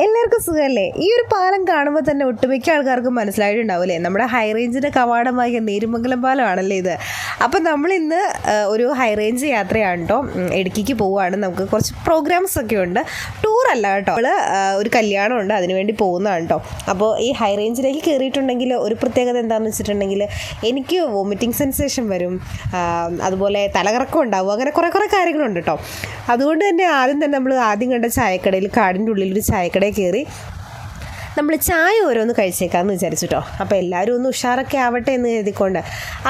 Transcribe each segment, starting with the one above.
എല്ലാവർക്കും സുഖമല്ലേ? ഈ ഒരു പാലം കാണുമ്പോൾ തന്നെ ഒട്ടുമിക്ക ആൾക്കാർക്കും മനസ്സിലായിട്ടുണ്ടാവില്ലേ, നമ്മുടെ ഹൈ റേഞ്ചിൻ്റെ കവാടമായ നേരുമംഗലം പാലമാണല്ലേ ഇത്. അപ്പം നമ്മളിന്ന് ഒരു ഹൈ റേഞ്ച് യാത്രയാണ് കേട്ടോ. ഇടുക്കിക്ക് പോവുകയാണ്. നമുക്ക് കുറച്ച് പ്രോഗ്രാംസ് ഒക്കെ ഉണ്ട്, ടൂറല്ല കേട്ടോ. ഒരു കല്യാണമുണ്ട്, അതിനുവേണ്ടി പോകുന്നതാണ് കേട്ടോ. അപ്പോൾ ഈ ഹൈ റേഞ്ചിലേക്ക് കയറിയിട്ടുണ്ടെങ്കിൽ ഒരു പ്രത്യേകത എന്താണെന്ന് വെച്ചിട്ടുണ്ടെങ്കിൽ എനിക്ക് വോമിറ്റിംഗ് സെൻസേഷൻ വരും, അതുപോലെ തലകറക്കം ഉണ്ടാവും, അങ്ങനെ കുറേ കാര്യങ്ങളുണ്ട് കേട്ടോ. അതുകൊണ്ട് തന്നെ നമ്മൾ ആദ്യം കണ്ട ചായക്കടയിൽ, കാടിൻ്റെ ഉള്ളിലൊരു ചായക്കടയിൽ കയറി നമ്മൾ ചായ ഓരോന്ന് കഴിച്ചേക്കാമെന്ന് വിചാരിച്ചു കേട്ടോ. അപ്പോൾ എല്ലാവരും ഒന്ന് ഉഷാറൊക്കെ ആവട്ടെ എന്ന് കരുതിക്കൊണ്ട്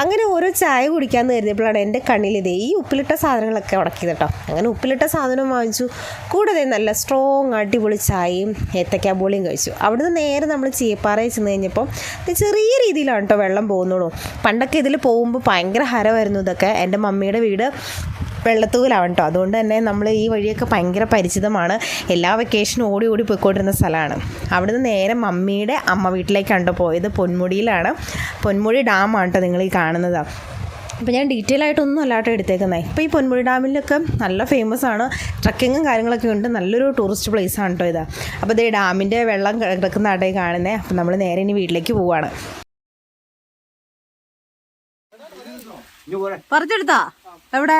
അങ്ങനെ ഓരോ ചായ കുടിക്കാമെന്ന് കരുതിയപ്പോഴാണ് എൻ്റെ കണ്ണിലിതേ ഈ ഉപ്പിലിട്ട സാധനങ്ങളൊക്കെ ഉടക്കിയത് കേട്ടോ. അങ്ങനെ ഉപ്പിലിട്ട സാധനം വാങ്ങിച്ചു, കൂടാതെ നല്ല സ്ട്രോങ് അടിപൊളി ചായയും ഏത്തയ്ക്ക ബോളിയും കഴിച്ചു. അവിടുന്ന് നേരെ നമ്മൾ ചീപ്പാറയിൽ ചെന്ന് കഴിഞ്ഞപ്പോൾ ചെറിയ രീതിയിലാണ് കേട്ടോ വെള്ളം പോകുന്നുള്ളൂ. പണ്ടൊക്കെ ഇതിൽ പോകുമ്പോൾ ഭയങ്കര ഹരമായിരുന്നു ഇതൊക്കെ. എൻ്റെ മമ്മിയുടെ വീട് വെള്ളത്തൂലാവും കേട്ടോ. അതുകൊണ്ട് തന്നെ നമ്മൾ ഈ വഴിയൊക്കെ ഭയങ്കര പരിചിതമാണ്. എല്ലാ വെക്കേഷനും ഓടി പോയിക്കൊണ്ടിരുന്ന സ്ഥലമാണ്. അവിടുന്ന് നേരെ മമ്മിയുടെ അമ്മ വീട്ടിലേക്കാണ് പോയത്. പൊന്മുടിയിലാണ്. പൊന്മുടി ഡാമാണ് കേട്ടോ നിങ്ങൾ ഈ കാണുന്നത്. അപ്പോൾ ഞാൻ ഡീറ്റെയിൽ ആയിട്ടൊന്നും അല്ലാട്ടോ എടുത്തേക്കുന്നത്. ഇപ്പോൾ ഈ പൊന്മുടി ഡാമിലൊക്കെ നല്ല ഫേമസ് ആണ്, ട്രക്കിങ്ങും കാര്യങ്ങളൊക്കെ ഉണ്ട്, നല്ലൊരു ടൂറിസ്റ്റ് പ്ലേസ് ആണ് കേട്ടോ ഇത്. അപ്പോൾ ഇതേ ഡാമിൻ്റെ വെള്ളം കിടക്കുന്ന അടയിൽ കാണുന്നത്. അപ്പോൾ നമ്മൾ നേരെ ഇനി വീട്ടിലേക്ക് പോവുകയാണ്. പറിച്ചെടുത്താ എവിടെ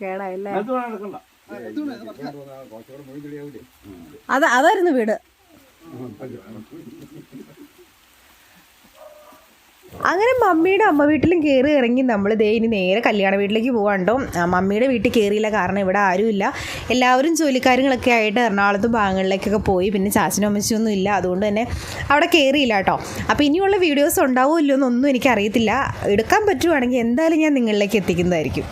കേടായില്ലേ? അതായിരുന്നു വീട്. അങ്ങനെ മമ്മിയുടെ അമ്മ വീട്ടിലും കയറി ഇറങ്ങി നമ്മൾ ഇനി നേരെ കല്യാണ വീട്ടിലേക്ക് പോകാണ്ടോ. മമ്മിയുടെ വീട്ടിൽ കയറിയില്ല, കാരണം ഇവിടെ ആരുമില്ല. എല്ലാവരും ജോലിക്കാര്യങ്ങളൊക്കെ ആയിട്ട് എറണാകുളത്തും ഭാഗങ്ങളിലേക്കൊക്കെ പോയി. പിന്നെ ചാച്ചനും അമ്മച്ചൊന്നും ഇല്ല, അതുകൊണ്ട് തന്നെ അവിടെ കയറിയില്ല കേട്ടോ. അപ്പോൾ ഇനിയുള്ള വീഡിയോസ് ഉണ്ടാവുമല്ലോ എന്നൊന്നും എനിക്കറിയത്തില്ല. എടുക്കാൻ പറ്റുവാണെങ്കിൽ എന്തായാലും ഞാൻ നിങ്ങളിലേക്ക് എത്തിക്കുന്നതായിരിക്കും.